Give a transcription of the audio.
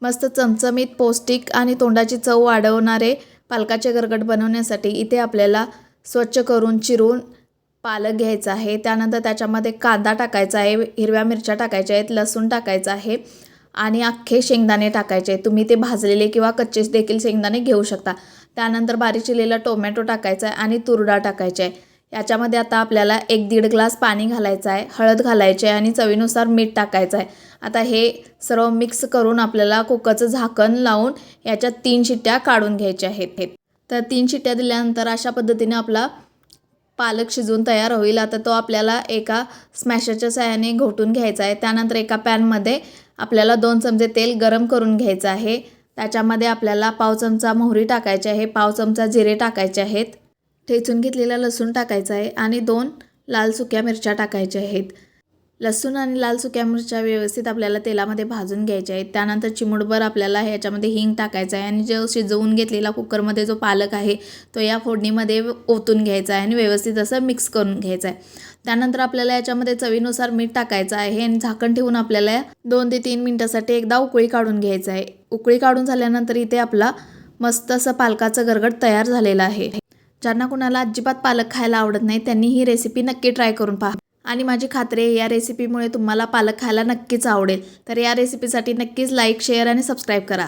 मस्त चमचमीत पौष्टिक आणि तोंडाची चव वाढवणारे पालकाचे गरगट बनवण्यासाठी इथे आपल्याला स्वच्छ करून चिरून पालक घ्यायचा आहे। त्यानंतर त्याच्यामध्ये कांदा टाकायचा आहे, हिरव्या मिरच्या टाकायच्या आहेत, लसूण टाकायचं आहे आणि अख्खे शेंगदाणे टाकायचे आहेत। तुम्ही ते भाजलेले किंवा कच्चे देखील शेंगदाणे घेऊ शकता। त्यानंतर बारीक चिरलेला टोमॅटो टाकायचा आहे आणि तूर डाळ टाकायची आहे। याच्यामध्ये आता आपल्याला 1-1.5 ग्लास पाणी घालायचं आहे, हळद घालायची आहे आणि चवीनुसार मीठ टाकायचं आहे। आता हे सर्व मिक्स करून आपल्याला कुकरचं झाकण लावून याच्यात 3 शिट्ट्या काढून घ्यायच्या आहेत। तर 3 शिट्ट्या दिल्यानंतर अशा पद्धतीने आपला पालक शिजून तयार होईल। आता तो आपल्याला एका स्मॅशरच्या साहाय्याने घोटून घ्यायचा आहे। त्यानंतर एका पॅनमध्ये आपल्याला 2 चमचे तेल गरम करून घ्यायचं आहे। त्याच्यामध्ये आपल्याला पाव चमचा मोहरी टाकायची आहे, पाव चमचा जिरे टाकायचे आहेत, ठेचून घेतलेला लसूण टाकायचा आहे आणि 2 लाल सुक्या मिरच्या टाकायच्या आहेत। लसूण आणि लाल सुक्या मिरच्या व्यवस्थित आपल्याला तेलामध्ये भाजून घ्यायच्या आहेत। त्यानंतर चिमूटभर आपल्याला ह्याच्यामध्ये हिंग टाकायचं आहे आणि जो शिजवून घेतलेला कुकरमध्ये जो पालक आहे तो या फोडणीमध्ये ओतून घ्यायचा आहे आणि व्यवस्थित असं मिक्स करून घ्यायचं आहे। त्यानंतर आपल्याला याच्यामध्ये चवीनुसार मीठ टाकायचं आहे आणि झाकण ठेवून आपल्याला 2 ते 3 मिनिटासाठी एकदा उकळी काढून घ्यायचं आहे। उकळी काढून झाल्यानंतर इथे आपला मस्त असं पालकाचं गरगट तयार झालेलं आहे। ज्यांना कुणाला अजिबात पालक खायला आवडत नाही त्यांनी ही रेसिपी नक्की ट्राय करून पहा आणि माझी खात्री आहे या रेसिपीमुळे तुम्हाला पालक खायला नक्कीच आवडेल। तर या रेसिपीसाठी नक्कीच लाईक, शेअर आणि सबस्क्राईब करा।